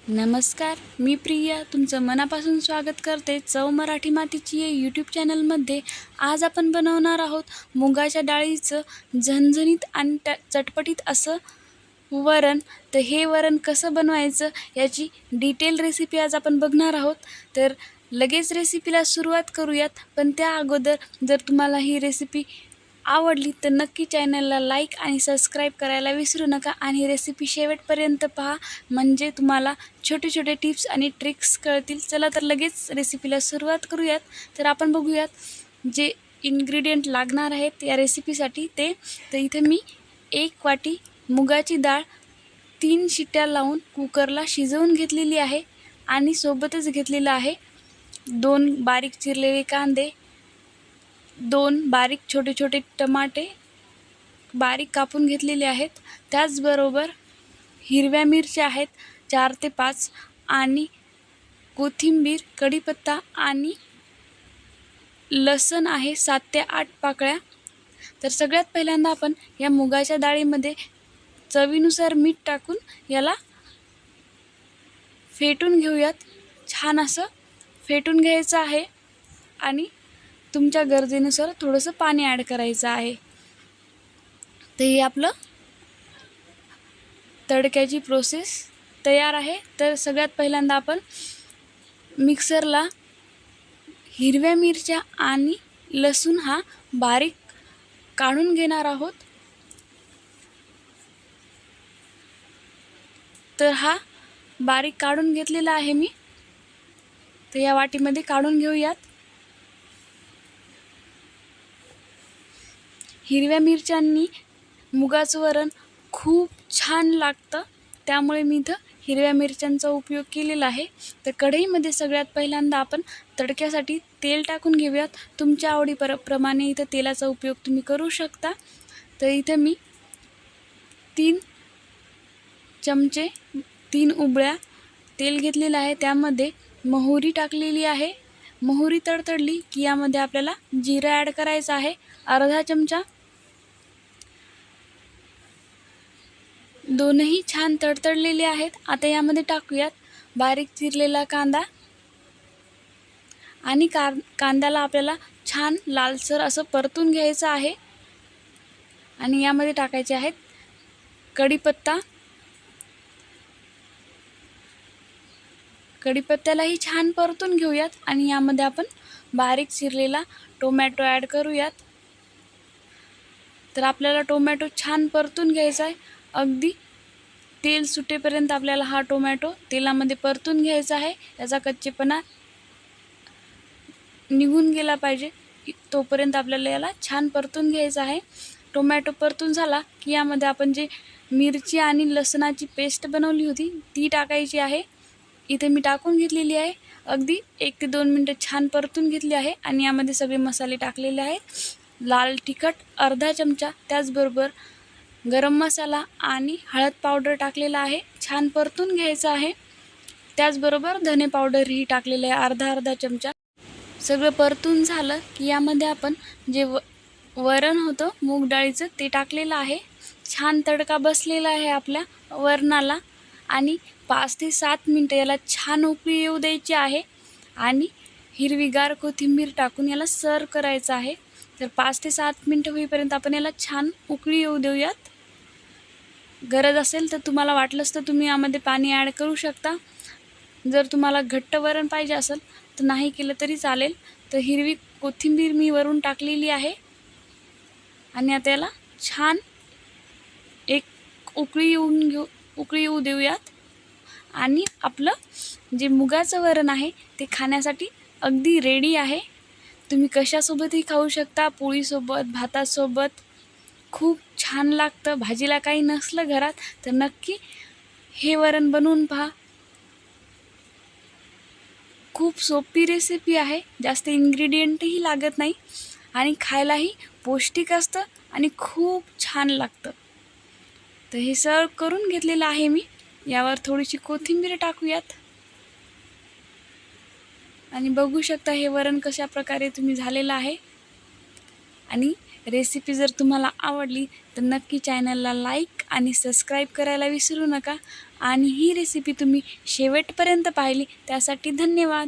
नमस्कार, मी प्रिया तुमचं मनापासून स्वागत करते चव मराठी मातीची या यूट्यूब चॅनलमध्ये। आज आपण बनवणार आहोत मुगाच्या डाळीचं झणझणीत आणि चटपटीत असं वरण। तर हे वरण कसं बनवायचं याची डिटेल रेसिपी आज आपण बघणार आहोत। तर लगेच रेसिपीला सुरुवात करूयात, पण त्या अगोदर जर तुम्हाला ही रेसिपी आवडली तर नक्की चॅनलला लाईक आणि सबस्क्राईब करायला विसरू नका आणि रेसिपी शेवटपर्यंत पहा, म्हणजे तुम्हाला छोटे छोटे टिप्स आणि ट्रिक्स कळतील। चला तर लगेच रेसिपीला सुरुवात करूयात। तर आपण बघूयात जे इन्ग्रेडियंट लागणार आहेत या रेसिपीसाठी ते। तर इथे मी 1 वाटी मुगाची डाळ 3 शिट्ट्या लावून कुकरला शिजवून घेतलेली आहे आणि सोबतच घेतलेला आहे 2 बारीक चिरलेले कांदे, 2 बारीक छोटे छोटे टमाटे बारीक कापून घेतलेले आहेत। त्याचबरोबर हिरव्या मिरच्या आहेत 4 ते 5 आणि कोथिंबीर, कढीपत्ता आणि लसूण आहे 7 ते 8 पाकळ्या। तर सगळ्यात पहिल्यांदा आपण या मुगाच्या डाळीमध्ये चवीनुसार मीठ टाकून याला फेटून घेऊयात। छान असं फेटून घ्यायचं आहे आणि तुमच्या गरजेनुसार थोडंसं पाणी ॲड करायचं आहे। तर हे आपलं तडक्याची प्रोसेस तयार आहे। तर सगळ्यात पहिल्यांदा आपण मिक्सरला हिरव्या मिरच्या आणि लसूण हा बारीक काढून घेणार आहोत। तर हा बारीक काढून घेतलेला आहे मी। तर या वाटीमध्ये काढून घेऊयात। हिरव्या मिरच्यांनी मुगाचं वरण खूप छान लागतं, त्यामुळे मी इथं हिरव्या मिरच्यांचा उपयोग केलेला आहे। तर कढईमध्ये सगळ्यात पहिल्यांदा आपण तडक्यासाठी तेल टाकून घेऊयात। तुमच्या आवडीप्रमाणे इथं तेलाचा उपयोग तुम्ही करू शकता। तर इथं मी 3 चमचे 3 उबळ्या तेल घेतलेलं आहे। त्यामध्ये मोहरी टाकलेली आहे। मोहरी तडतडली की यामध्ये आपल्याला जिरं ॲड करायचं आहे अर्धा चमचा। दोनही छान तडतडलेले आहेत। आता यामध्ये टाकूयात बारीक चिरलेला कांदा आणि कांद्याला आपल्याला छान लालसर असं परतून घ्यायचं आहे। आणि यामध्ये टाकायचे आहेत कढीपत्ता। कढीपत्त्यालाही छान परतून घेऊयात आणि यामध्ये आपण बारीक चिरलेला टोमॅटो ॲड करूयात। तर आपल्याला टोमॅटो छान परतून घ्यायचा आहे। अगदी तेल सुटेपर्यंत आपल्याला हा टोमॅटो तेलामध्ये परतून घ्यायचा आहे। याचा कच्चेपणा निघून गेला पाहिजे तोपर्यंत आपल्याला याला छान परतून घ्यायचा आहे। टोमॅटो परतून झाला की यामध्ये आपण जे मिरची आणि लसणाची पेस्ट बनवली होती ती टाकायची आहे। इथे मी टाकून घेतलेली आहे। अगदी 1 ते 2 मिनिटं छान परतून घेतली आहे आणि यामध्ये सगळे मसाले टाकलेले आहेत। लाल तिखट अर्धा चमचा, त्याचबरोबर गरम मसाला आणि हळद पावडर टाकलेला आहे, छान परतून घ्यायचं आहे। त्याचबरोबर धने पावडरही टाकलेलं आहे अर्धा चमचा। सगळं परतून झालं की यामध्ये आपण जे वरण होतं मूग डाळीचं ते टाकलेलं आहे। छान तडका बसलेला आहे आपल्या वरणाला आणि 5 ते 7 मिनिटं याला छान उकळी येऊ द्यायची आहे आणि हिरवीगार कोथिंबीर टाकून याला सर्व करायचं आहे। तर 5 ते 7 मिनिटं होईपर्यंत आपण याला छान उकळी येऊ देऊयात। गरज असेल तर तुम्हाला वाटलंच तर तुम्ही यामध्ये पाणी ॲड करू शकता। जर तुम्हाला घट्ट वरण पाहिजे असेल तर नाही केलं तरी चालेल। तर हिरवी कोथिंबीर मी वरून टाकलेली आहे आणि आता याला छान एक उकळी येऊ देऊयात आणि आपलं जे मुगाचं वरण आहे ते खाण्यासाठी अगदी रेडी आहे। तुम्ही कशासोबतही खाऊ शकता, पोळीसोबत, भातासोबत खूप छान लागतं। भाजीला काही नसलं घरात तर नक्की हे वरण बनवून पहा। खूप सोपी रेसिपी आहे, जास्त इन्ग्रेडियंटही लागत नाही आणि खायलाही पौष्टिक असतं आणि खूप छान लागतं। तर हे सर्व करून घेतलेलं आहे मी। यावर थोडीशी कोथिंबीर टाकूयात आणि बघू शकता हे वरण कशा प्रकारे तुम्ही झालेलं आहे। आणि रेसिपी जर तुम्हाला आवडली तर नक्की चॅनलला लाईक आणि सबस्क्राईब करायला विसरू नका. आणि ही रेसिपी तुम्ही शेवटपर्यंत पाहिली त्यासाठी धन्यवाद.